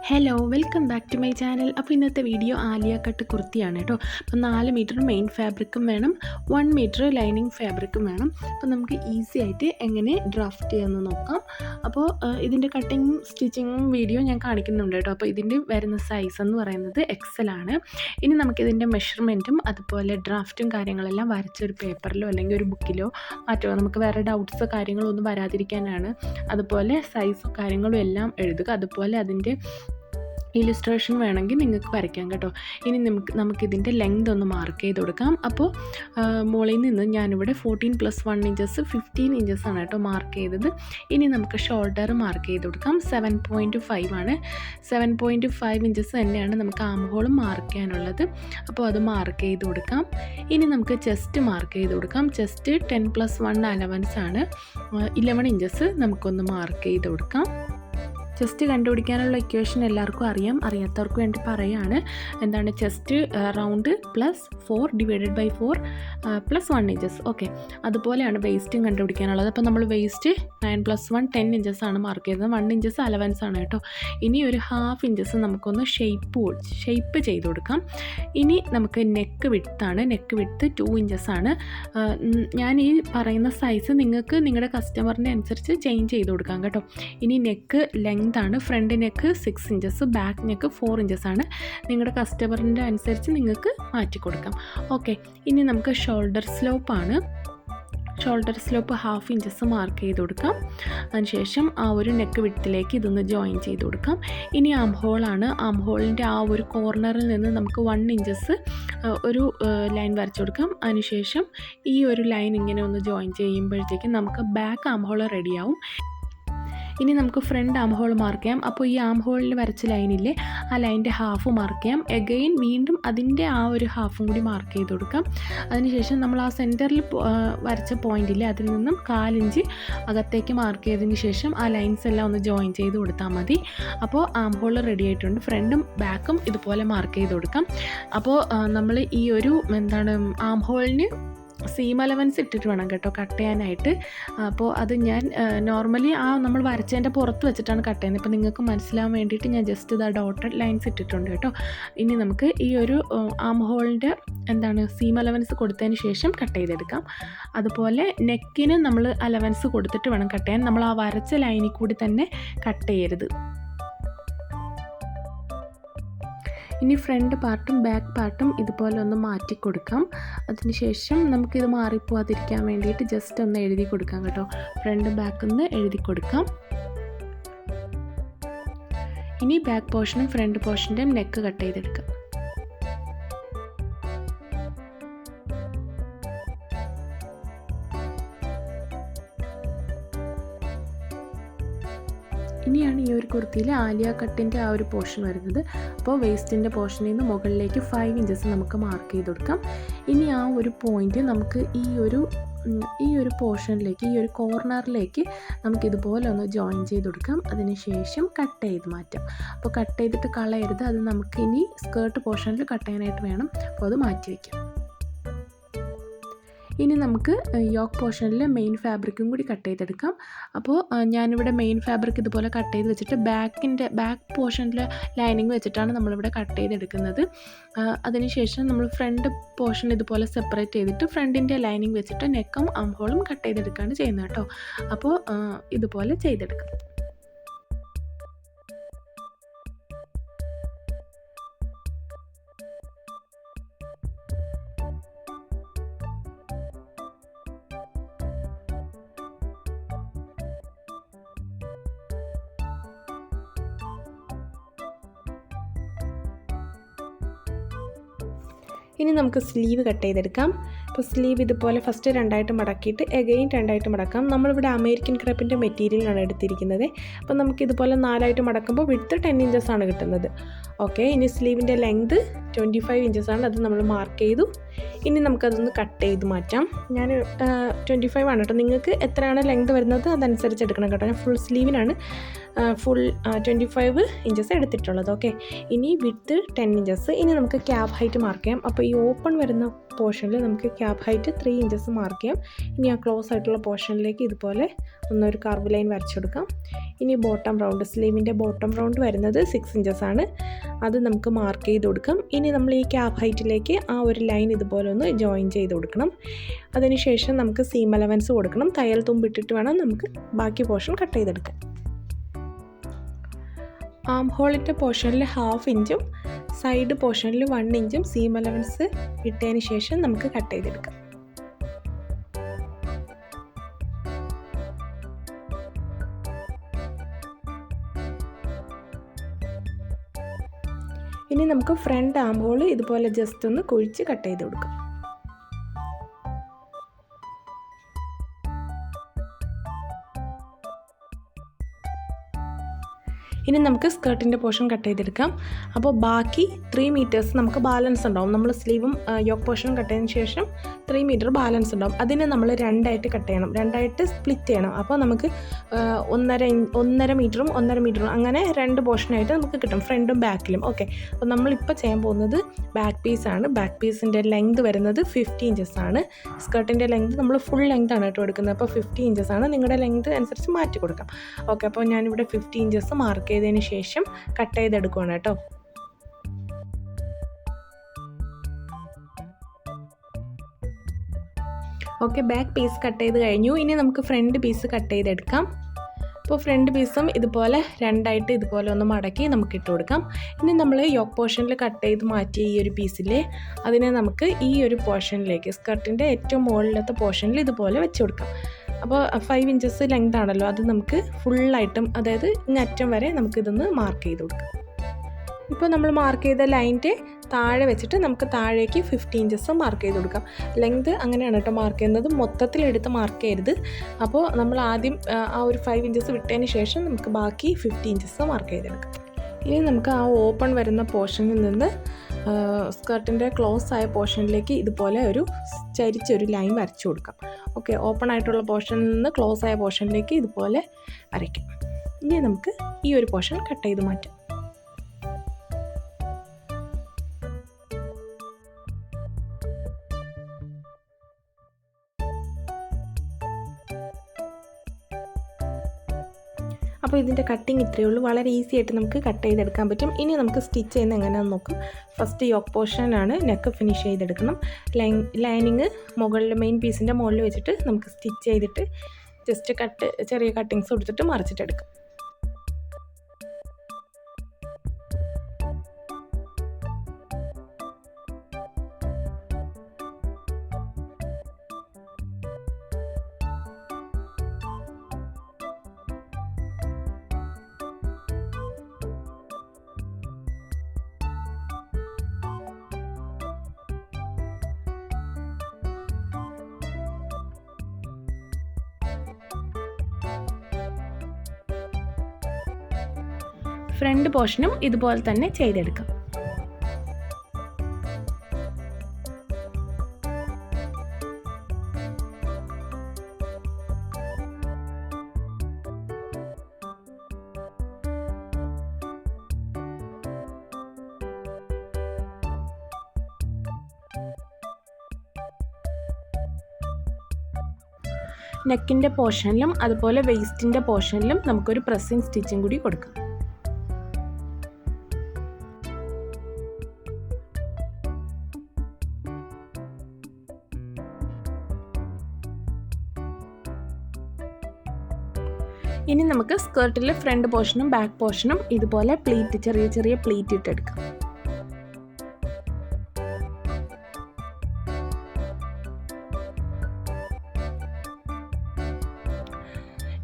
Hello welcome back to my channel. അപ്പോൾ ഇന്നത്തെ video Alia cut കുർത്തിയാണ് കേട്ടോ. അപ്പോൾ 4 മീറ്റർ മെയിൻ ഫാബ്രിക്കും വേണം, 1 മീറ്റർ ലൈനിങ് ഫാബ്രിക്കും വേണം. അപ്പോൾ നമുക്ക് ഈസി ആയിട്ട് എങ്ങനെ ഡ്രാഫ്റ്റ് ചെയ്യാമെന്ന് നോക്കാം. അപ്പോൾ ഇതിൻ്റെ കട്ടിങ്ങും സ്റ്റിച്ചിങ്ങും വീഡിയോ ഞാൻ കാണിക്കുന്നുണ്ട് കേട്ടോ. അപ്പോൾ ഇതിൻ്റെ വരുന്ന സൈസ് എന്ന് പറയുന്നത് XL ആണ്. ഇനി നമുക്കിതിൻ്റെ മെഷർമെൻറ്റും അതുപോലെ ഡ്രാഫ്റ്റും കാര്യങ്ങളെല്ലാം വരച്ചൊരു പേപ്പറിലോ അല്ലെങ്കിൽ ഒരു ബുക്കിലോ മാറ്റുക. നമുക്ക് വേറെ ഡൗട്ട്സ് കാര്യങ്ങളോ ഒന്നും വരാതിരിക്കാനാണ്. അതുപോലെ സൈസും കാര്യങ്ങളും എല്ലാം എഴുതുക. അതുപോലെ അതിൻ്റെ ഇല്ലുസ്ട്രേഷൻ വേണമെങ്കിൽ നിങ്ങൾക്ക് വരയ്ക്കാം കേട്ടോ. ഇനി നമുക്കിതിൻ്റെ ലെങ്ത് ഒന്ന് മാർക്ക് ചെയ്ത് കൊടുക്കാം. അപ്പോൾ മുകളിൽ നിന്ന് ഞാനിവിടെ 14+1 ഇഞ്ചസ് 15 ഇഞ്ചസാണ് കേട്ടോ മാർക്ക് ചെയ്തത്. ഇനി നമുക്ക് ഷോൾഡർ മാർക്ക് ചെയ്ത് കൊടുക്കാം. 7.5 ആണ്. 7.5 ഇഞ്ചസ് തന്നെയാണ് നമുക്ക് ആം ഹോളും മാർക്ക് ചെയ്യാനുള്ളത്. അപ്പോൾ അത് മാർക്ക് ചെയ്ത് കൊടുക്കാം. ഇനി നമുക്ക് ചെസ്റ്റ് മാർക്ക് ചെയ്ത് കൊടുക്കാം. ചെസ്റ്റ് 10+1 അലവൻസ് ആണ്. 11 ഇഞ്ചസ് നമുക്കൊന്ന് മാർക്ക് ചെയ്ത് കൊടുക്കാം. ചെസ്റ്റ് കണ്ടുപിടിക്കാനുള്ള ഇക്വേഷൻ എല്ലാവർക്കും അറിയാം, അറിയാത്തവർക്ക് വേണ്ടി പറയുകയാണ്. എന്താണ് ചെസ്റ്റ് റൗണ്ട് +4 / 4 +1 ഇഞ്ചസ്. ഓക്കെ, അതുപോലെയാണ് വെയ്സ്റ്റും കണ്ടുപിടിക്കാനുള്ളത്. അപ്പോൾ നമ്മൾ വെയ്സ്റ്റ് 9+1 10 ഇഞ്ചസ് ആണ് മാർക്ക് ചെയ്തത്. 1 ഇഞ്ചസ് അലവൻസ് ആണ് കേട്ടോ. ഇനി ഒരു 1/2 ഇഞ്ചസ് നമുക്കൊന്ന് ഷെയ്പ്പ് ചെയ്ത് കൊടുക്കാം. ഇനി നമുക്ക് നെക്ക് വിഡ്ത്താണ്. നെക്ക് വിഡ്ത്ത് 2 ഇഞ്ചസ് ആണ്. ഞാൻ ഈ പറയുന്ന സൈസ് നിങ്ങൾക്ക് നിങ്ങളുടെ കസ്റ്റമറിൻ്റെ അനുസരിച്ച് ചേഞ്ച് ചെയ്ത് കൊടുക്കാം കേട്ടോ. ഇനി നെക്ക് ലെങ്ത് ആണ്. Front neck 6 inches, back neck 4 inches ആണ്. നിങ്ങളുടെ കസ്റ്റമറിൻ്റെ അനുസരിച്ച് നിങ്ങൾക്ക് മാറ്റി കൊടുക്കാം. ഓക്കെ, ഇനി നമുക്ക് ഷോൾഡർ സ്ലോപ്പാണ്. ഷോൾഡർ സ്ലോപ്പ് 1/2 ഇഞ്ചസ് മാർക്ക് ചെയ്ത് കൊടുക്കാം. അതിനുശേഷം ആ ഒരു നെക്ക് വിഡ്ത്തിലേക്ക് ഇതൊന്ന് ജോയിൻ ചെയ്ത് കൊടുക്കാം. ഇനി ആം ഹോളാണ്. ആം ഹോളിൻ്റെ ആ ഒരു കോർണറിൽ നിന്ന് നമുക്ക് 1 ഇഞ്ചസ് ഒരു ലൈൻ വരച്ചു കൊടുക്കാം. അതിനുശേഷം ഈ ഒരു ലൈൻ ഇങ്ങനെ ഒന്ന് ജോയിൻ ചെയ്യുമ്പോഴത്തേക്കും നമുക്ക് ബാക്ക് ആം ഹോൾ റെഡിയാവും. ഇനി നമുക്ക് ഫ്രണ്ട് ആം ഹോൾ മാർക്ക് ചെയ്യാം. അപ്പോൾ ഈ ആം ഹോളിൽ വരച്ച ലൈനില്ലേ, ആ ലൈനിൻ്റെ 1/2 മാർക്ക് ചെയ്യാം. എഗെയിൻ വീണ്ടും അതിൻ്റെ ആ ഒരു 1/2 കൂടി മാർക്ക് ചെയ്ത് കൊടുക്കാം. അതിനുശേഷം നമ്മൾ ആ സെൻറ്ററിൽ വരച്ച പോയിൻ്റില്ലേ, അതിൽ നിന്നും 1/4 ഇഞ്ച് അകത്തേക്ക് മാർക്ക് ചെയ്തതിന് ശേഷം ആ ലൈൻസ് എല്ലാം ഒന്ന് ജോയിൻ ചെയ്ത് കൊടുത്താൽ മതി. അപ്പോൾ ആം ഹോൾ റെഡി ആയിട്ടുണ്ട്. ഫ്രണ്ടും ബാക്കും ഇതുപോലെ മാർക്ക് ചെയ്ത് കൊടുക്കാം. അപ്പോൾ നമ്മൾ ഈ ഒരു ആം ഹോളിന് സീം അലവൻസ് ഇട്ടിട്ട് വേണം കേട്ടോ കട്ട് ചെയ്യാനായിട്ട്. അപ്പോൾ അത് ഞാൻ നോർമലി നമ്മൾ വരച്ചതിൻ്റെ പുറത്ത് വെച്ചിട്ടാണ് കട്ട് ചെയ്യുന്നത്. ഇപ്പോൾ നിങ്ങൾക്ക് മനസ്സിലാവാൻ വേണ്ടിയിട്ട് ഞാൻ ജസ്റ്റ് ഇതാ ഡോട്ടഡ് ലൈൻസ് ഇട്ടിട്ടുണ്ട് കേട്ടോ. ഇനി നമുക്ക് ഈ ഒരു ആം ഹോളിൻ്റെ സീം അലവൻസ് കൊടുത്തതിന് ശേഷം കട്ട് ചെയ്തെടുക്കാം. അതുപോലെ നെക്കിന് നമ്മൾ അലവൻസ് കൊടുത്തിട്ട് വേണം കട്ട് ചെയ്യാൻ. നമ്മൾ ആ വരച്ച ലൈനിൽ കൂടി തന്നെ കട്ട് ചെയ്യരുത്. ഇനി ഫ്രണ്ട് പാർട്ടും ബാക്ക് പാർട്ടും ഇതുപോലെ ഒന്ന് മാറ്റി കൊടുക്കാം. അതിനുശേഷം നമുക്കിത് മാറിപ്പോവാതിരിക്കാൻ വേണ്ടിയിട്ട് ജസ്റ്റ് ഒന്ന് എഴുതി കൊടുക്കാം കേട്ടോ. ഫ്രണ്ട് ബാക്ക് ഒന്ന് എഴുതി കൊടുക്കാം. ഇനി ബാക്ക് പോർഷനും ഫ്രണ്ട് പോർഷൻ്റെയും നെക്ക് കട്ട് ചെയ്തെടുക്കാം. ഇനിയാണ് ഈ ഒരു കുർത്തിയിൽ ആലിയ കട്ടിൻ്റെ ആ ഒരു പോർഷൻ വരുന്നത്. അപ്പോൾ വേസ്റ്റിൻ്റെ പോർഷനിൽ നിന്ന് മുകളിലേക്ക് 5 ഇഞ്ചസ് നമുക്ക് മാർക്ക് ചെയ്ത് കൊടുക്കാം. ഇനി ആ ഒരു പോയിൻ്റ് നമുക്ക് ഈ ഒരു പോർഷനിലേക്ക്, ഈ ഒരു കോർണറിലേക്ക് നമുക്കിതുപോലെ ഒന്ന് ജോയിൻ ചെയ്ത് കൊടുക്കാം. അതിനുശേഷം കട്ട് ചെയ്ത് മാറ്റാം. അപ്പോൾ കട്ട് ചെയ്തിട്ട് കളയരുത്, അത് നമുക്ക് ഇനി സ്കേർട്ട് പോർഷനിൽ കട്ട് ചെയ്യാനായിട്ട് വേണം. അപ്പോൾ അത് മാറ്റി വയ്ക്കാം. ഇനി നമുക്ക് യോക്ക് പോർഷനിൽ മെയിൻ ഫാബ്രിക്കും കൂടി കട്ട് ചെയ്തെടുക്കാം. അപ്പോൾ ഞാനിവിടെ മെയിൻ ഫാബ്രിക് ഇതുപോലെ കട്ട് ചെയ്ത് വെച്ചിട്ട് ബാക്ക് പോർഷനിൽ ലൈനിങ് വെച്ചിട്ടാണ് നമ്മളിവിടെ കട്ട് ചെയ്തെടുക്കുന്നത്. അതിനുശേഷം നമ്മൾ ഫ്രണ്ട് പോർഷൻ ഇതുപോലെ സെപ്പറേറ്റ് ചെയ്തിട്ട് ഫ്രണ്ടിൻ്റെ ലൈനിങ് വെച്ചിട്ട് നെക്കും ആം ഹോളും കട്ട് ചെയ്തെടുക്കുകയാണ് ചെയ്യുന്നത് കേട്ടോ. അപ്പോൾ ഇതുപോലെ ചെയ്തെടുക്കാം. ഇനി നമുക്ക് സ്ലീവ് കട്ട് ചെയ്തെടുക്കാം. അപ്പോൾ സ്ലീവ് ഇതുപോലെ ഫസ്റ്റ് 2ആയിട്ട് മടക്കിയിട്ട് എഗെയിൻ 2ആയിട്ട് മടക്കാം. നമ്മളിവിടെ അമേരിക്കൻ ക്രേപ്പിൻ്റെ മെറ്റീരിയലാണ് എടുത്തിരിക്കുന്നത്. അപ്പോൾ നമുക്കിതുപോലെ 4ആയിട്ട് മടക്കുമ്പോൾ വിഡ്ത്ത് 10 ഇഞ്ചസ് ആണ് കിട്ടുന്നത്. ഓക്കെ, ഇനി സ്ലീവിൻ്റെ ലെങ്ത് 25 ഇഞ്ചസ് ആണ്. അത് നമ്മൾ മാർക്ക് ചെയ്തു. ഇനി നമുക്കതൊന്ന് കട്ട് ചെയ്ത് മാറ്റാം. ഞാൻ 25 ആണ് കേട്ടോ. നിങ്ങൾക്ക് എത്രയാണ് ലെങ്ത് വരുന്നത് അതനുസരിച്ച് എടുക്കണം കേട്ടോ. ഞാൻ ഫുൾ സ്ലീവിനാണ് ഫുൾ 25 ഇഞ്ചസ് എടുത്തിട്ടുള്ളത്. ഓക്കെ, ഇനി വിഡ്ത്ത് 10 ഇഞ്ചസ്. ഇനി നമുക്ക് ക്യാബ് ഹൈറ്റ് മാർക്ക് ചെയ്യാം. അപ്പോൾ ഈ ഓപ്പൺ വരുന്ന പോർഷനിൽ നമുക്ക് ക്യാബ് ഹൈറ്റ് 3 ഇഞ്ചസ് മാർക്ക് ചെയ്യാം. ഇനി ആ ക്ലോസ് ആയിട്ടുള്ള പോർഷനിലേക്ക് ഇതുപോലെ ഒന്നൊരു കർവ് ലൈൻ വരച്ചു കൊടുക്കാം. ഇനി ബോട്ടം റൗണ്ട്, സ്ലീവിൻ്റെ ബോട്ടം റൗണ്ട് വരുന്നത് 6 ഇഞ്ചസ് ആണ്. അത് നമുക്ക് മാർക്ക് ചെയ്ത് കൊടുക്കാം. ഇനി നമ്മൾ ഈ ക്യാബ് ഹൈറ്റിലേക്ക് ആ ഒരു ലൈൻ ഇതുപോലെ ഒന്ന് ജോയിൻ ചെയ്ത് കൊടുക്കണം. അതിനുശേഷം നമുക്ക് സീം അലവൻസ് കൊടുക്കണം. തയ്യൽ തുമ്പിട്ടിട്ട് വേണം നമുക്ക് ബാക്കി പോർഷൻ കട്ട് ചെയ്തെടുക്കാൻ. ആം ഹോളിൻ്റെ പോർഷനിൽ 1/2 ഇഞ്ചും സൈഡ് പോർഷനിൽ 1 ഇഞ്ചും സീം അലവൻസ് ഇട്ടതിന് ശേഷം നമുക്ക് കട്ട് ചെയ്തെടുക്കാം. ഇനി നമുക്ക് ഫ്രണ്ട് ആം ഹോൾ ഇതുപോലെ ജസ്റ്റ് ഒന്ന് കുഴിച്ച് കട്ട് ചെയ്ത് കൊടുക്കാം. ഇനി നമുക്ക് സ്കേർട്ടിൻ്റെ പോർഷൻ കട്ട് ചെയ്തെടുക്കാം. അപ്പോൾ ബാക്കി 3 മീറ്റേഴ്സ് നമുക്ക് ബാലൻസ് ഉണ്ടാവും. നമ്മൾ സ്ലീവും യോക്ക് പോർഷനും കട്ട് ചെയ്തതിന് ശേഷം 3 മീറ്റർ ബാലൻസ് ഉണ്ടാവും. അതിനെ നമ്മൾ 2ആയിട്ട് കട്ട് ചെയ്യണം, 2ആയിട്ട് സ്പ്ലിറ്റ് ചെയ്യണം. അപ്പോൾ നമുക്ക് 1.5 മീറ്ററും 1.5 മീറ്ററും അങ്ങനെ 2 പോർഷനായിട്ട് നമുക്ക് കിട്ടും, ഫ്രണ്ടും ബാക്കിലും. ഓക്കെ, അപ്പോൾ നമ്മളിപ്പോൾ ചെയ്യാൻ പോകുന്നത് ബാക്ക് പീസാണ്. ബാക്ക് പീസിൻ്റെ ലെങ്ത് വരുന്നത് 50 ഇഞ്ചസ് ആണ്. സ്കേർട്ടിൻ്റെ ലെങ്ത് നമ്മൾ ഫുൾ ലെങ്ത് ആണ് കേട്ടോ എടുക്കുന്നത്. അപ്പോൾ 50 ഇഞ്ചസ് ആണ്. നിങ്ങളുടെ ലെങ്ത് അനുസരിച്ച് മാറ്റി കൊടുക്കാം. ഓക്കെ, അപ്പോൾ ഞാനിവിടെ 50 ഇഞ്ചസ് മാർക്ക് ചെയ്തതിന് ശേഷം കട്ട് ചെയ്തെടുക്കുകയാണ് കേട്ടോ. ഓക്കെ, ബാക്ക് പീസ് കട്ട് ചെയ്ത് കഴിഞ്ഞു. ഇനി നമുക്ക് ഫ്രണ്ട് പീസ് കട്ട് ചെയ്തെടുക്കാം. അപ്പോൾ ഫ്രണ്ട് പീസും ഇതുപോലെ 2ആയിട്ട് ഇതുപോലെ ഒന്ന് മടക്കി നമുക്ക് ഇട്ട് കൊടുക്കാം. ഇനി നമ്മൾ യോക്ക് പോർഷനിൽ കട്ട് ചെയ്ത് മാറ്റിയ ഈ ഒരു പീസിലെ അതിനെ നമുക്ക് ഈ ഒരു പോർഷനിലേക്ക്, സ്കർട്ടിൻ്റെ ഏറ്റവും മുകളിലത്തെ പോർഷനിൽ ഇതുപോലെ വെച്ച് കൊടുക്കാം. അപ്പോൾ 5 ഇഞ്ചസ് ലെങ്ത് ആണല്ലോ, അത് നമുക്ക് ഫുള്ളായിട്ടും, അതായത് ഇങ്ങറ്റം വരെ നമുക്കിതൊന്ന് മാർക്ക് ചെയ്ത് കൊടുക്കാം. ഇപ്പോൾ നമ്മൾ മാർക്ക് ചെയ്ത ലൈനിൻ്റെ താഴെ വെച്ചിട്ട് നമുക്ക് താഴേക്ക് 50 ഇഞ്ചസ് മാർക്ക് ചെയ്ത് കൊടുക്കാം. ലെങ്ത് അങ്ങനെയാണ് കേട്ടോ മാർക്ക് ചെയ്യുന്നത്, മൊത്തത്തിലെടുത്ത് മാർക്ക് ചെയ്യരുത്. അപ്പോൾ നമ്മൾ ആദ്യം ആ ഒരു 5 ഇഞ്ചസ് വിട്ടതിന് ശേഷം നമുക്ക് ബാക്കി 50 ഇഞ്ചസ് മാർക്ക് ചെയ്തെടുക്കാം. ഇനി നമുക്ക് ആ ഓപ്പൺ വരുന്ന പോർഷനിൽ നിന്ന് സ്കർട്ടിൻ്റെ ക്ലോസ് ആയ പോർഷനിലേക്ക് ഇതുപോലെ ഒരു ചരിച്ചൊരു ലൈൻ വരച്ചു കൊടുക്കാം. ഓക്കെ, ഓപ്പൺ ആയിട്ടുള്ള പോർഷനിൽ നിന്ന് ക്ലോസ് ആയ പോർഷനിലേക്ക് ഇതുപോലെ വരയ്ക്കാം. ഇനി നമുക്ക് ഈ ഒരു പോർഷൻ കട്ട് ചെയ്ത് മാറ്റാം. അപ്പോൾ ഇതിൻ്റെ കട്ടിങ് ഇത്രയേ ഉള്ളൂ. വളരെ ഈസി ആയിട്ട് നമുക്ക് കട്ട് ചെയ്തെടുക്കാൻ പറ്റും. ഇനി നമുക്ക് സ്റ്റിച്ച് ചെയ്യുന്നത് എങ്ങനെയാണെന്ന് നോക്കാം. ഫസ്റ്റ് യോക്ക് പോർഷനാണ്, നെക്ക് ഫിനിഷ് ചെയ്തെടുക്കണം. ലൈനിങ് മുകളിൽ മെയിൻ പീസിൻ്റെ മുകളിൽ വെച്ചിട്ട് നമുക്ക് സ്റ്റിച്ച് ചെയ്തിട്ട് ജസ്റ്റ് ചെറിയ കട്ടിങ്സ് കൊടുത്തിട്ട് മറിച്ചിട്ടെടുക്കാം. ഫ്രണ്ട് പോർഷനും ഇതുപോലെ തന്നെ ചെയ്തെടുക്കാം. നെക്കിൻ്റെ പോർഷനിലും അതുപോലെ വെയ്സ്റ്റിൻ്റെ പോർഷനിലും നമുക്കൊരു പ്രസ്സിങ് സ്റ്റിച്ചും കൂടി കൊടുക്കാം. ഇനി നമുക്ക് സ്കേർട്ടിൽ ഫ്രണ്ട് പോർഷനും ബാക്ക് പോർഷനും ഇതുപോലെ പ്ലീറ്റ്, ചെറിയ ചെറിയ പ്ലീറ്റ് ഇട്ടെടുക്കാം.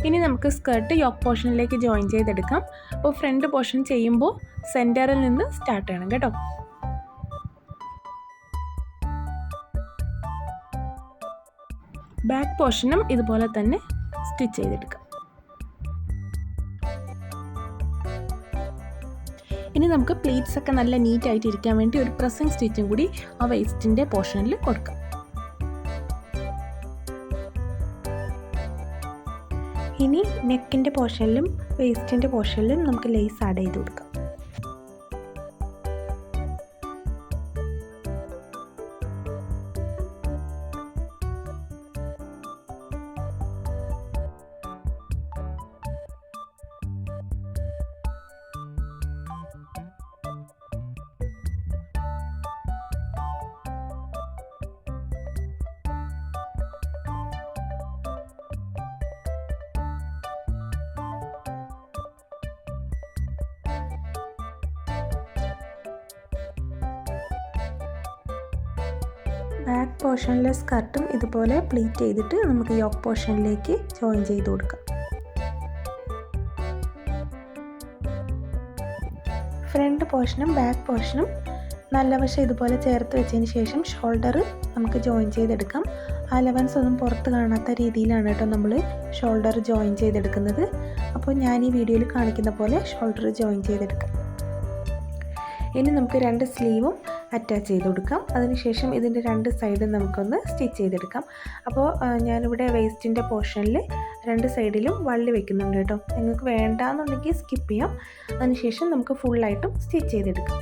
ഇനി നമുക്ക് സ്കേർട്ട് യോക്ക് പോർഷനിലേക്ക് ജോയിൻ ചെയ്തെടുക്കാം. അപ്പോൾ ഫ്രണ്ട് പോർഷൻ ചെയ്യുമ്പോൾ സെൻറ്ററിൽ നിന്ന് സ്റ്റാർട്ട് ചെയ്യണം കേട്ടോ. ബാക്ക് പോർഷനും ഇതുപോലെ തന്നെ സ്റ്റിച്ച് ചെയ്തെടുക്കാം. ഇനി നമുക്ക് പ്ലീറ്റ്സ് ഒക്കെ നല്ല നീറ്റായിട്ട് ഇരിക്കാൻ വേണ്ടി ഒരു പ്രസ്സിങ് സ്റ്റിച്ചും കൂടി ആ വേസ്റ്റിൻ്റെ പോർഷനിൽ കൊടുക്കാം. ഇനി നെക്കിൻ്റെ പോർഷനിലും വേസ്റ്റിൻ്റെ പോർഷനിലും നമുക്ക് ലേസ് ആഡ് ചെയ്ത് കൊടുക്കാം. ബാക്ക് പോർഷനിലെ സ്കർട്ടും ഇതുപോലെ പ്ലീറ്റ് ചെയ്തിട്ട് നമുക്ക് യോക്ക് പോർഷനിലേക്ക് ജോയിൻ ചെയ്ത് കൊടുക്കാം. ഫ്രണ്ട് പോർഷനും ബാക്ക് പോർഷനും നല്ല വശം ഇതുപോലെ ചേർത്ത് വെച്ചതിന് ശേഷം ഷോൾഡർ നമുക്ക് ജോയിൻ ചെയ്തെടുക്കാം. അലവൻസ് ഒന്നും പുറത്ത് കാണാത്ത രീതിയിലാണ് കേട്ടോ നമ്മൾ ഷോൾഡർ ജോയിൻ ചെയ്തെടുക്കുന്നത്. അപ്പോൾ ഞാൻ ഈ വീഡിയോയിൽ കാണിക്കുന്ന പോലെ ഷോൾഡർ ജോയിൻ ചെയ്തെടുക്കാം. ഇനി നമുക്ക് 2 സ്ലീവും അറ്റാച്ച് ചെയ്ത് കൊടുക്കാം. അതിനുശേഷം ഇതിൻ്റെ 2 സൈഡും നമുക്കൊന്ന് സ്റ്റിച്ച് ചെയ്തെടുക്കാം. അപ്പോൾ ഞാനിവിടെ വേസ്റ്റിൻ്റെ പോർഷനിൽ 2 സൈഡിലും വള്ളി വെക്കുന്നുണ്ട് കേട്ടോ. നിങ്ങൾക്ക് വേണ്ടാന്നുണ്ടെങ്കിൽ സ്കിപ്പ് ചെയ്യാം. അതിനുശേഷം നമുക്ക് ഫുള്ളായിട്ടും സ്റ്റിച്ച് ചെയ്തെടുക്കാം.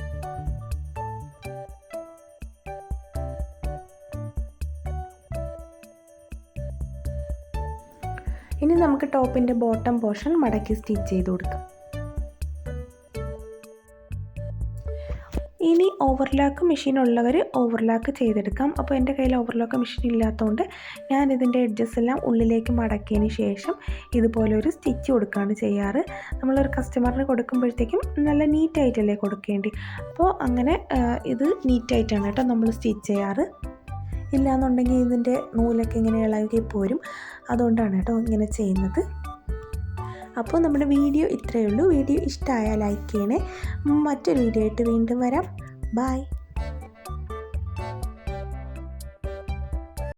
ഇനി നമുക്ക് ടോപ്പിൻ്റെ ബോട്ടം പോർഷൻ മടക്കി സ്റ്റിച്ച് ചെയ്ത് കൊടുക്കാം. ഇനി ഓവർലോക്ക് മെഷീൻ ഉള്ളവർ ഓവർലോക്ക് ചെയ്തെടുക്കാം. അപ്പോൾ എൻ്റെ കയ്യിൽ ഓവർലോക്ക് മെഷീൻ ഇല്ലാത്തതുകൊണ്ട് ഞാനിതിൻ്റെ എഡ്ജസ് എല്ലാം ഉള്ളിലേക്ക് മടക്കിയതിന് ശേഷം ഇതുപോലെ ഒരു സ്റ്റിച്ച് കൊടുക്കുകയാണ് ചെയ്യാറ്. നമ്മളൊരു കസ്റ്റമറിന് കൊടുക്കുമ്പോഴത്തേക്കും നല്ല നീറ്റായിട്ടല്ലേ കൊടുക്കേണ്ടി. അപ്പോൾ അങ്ങനെ ഇത് നീറ്റായിട്ടാണ് കേട്ടോ നമ്മൾ സ്റ്റിച്ച് ചെയ്യാറ്. ഇല്ലയെന്നുണ്ടെങ്കിൽ ഇതിൻ്റെ നൂലൊക്കെ ഇങ്ങനെ ഇളകി പോരും. അതുകൊണ്ടാണ് കേട്ടോ ഇങ്ങനെ ചെയ്യുന്നത്. അപ്പോൾ നമ്മുടെ വീഡിയോ ഇത്രയേ ഉള്ളൂ. വീഡിയോ ഇഷ്ടമായാൽ ലൈക്ക് ചെയ്യണേ. മറ്റൊരു വീഡിയോ ആയിട്ട് വീണ്ടും വരാം. ബൈ.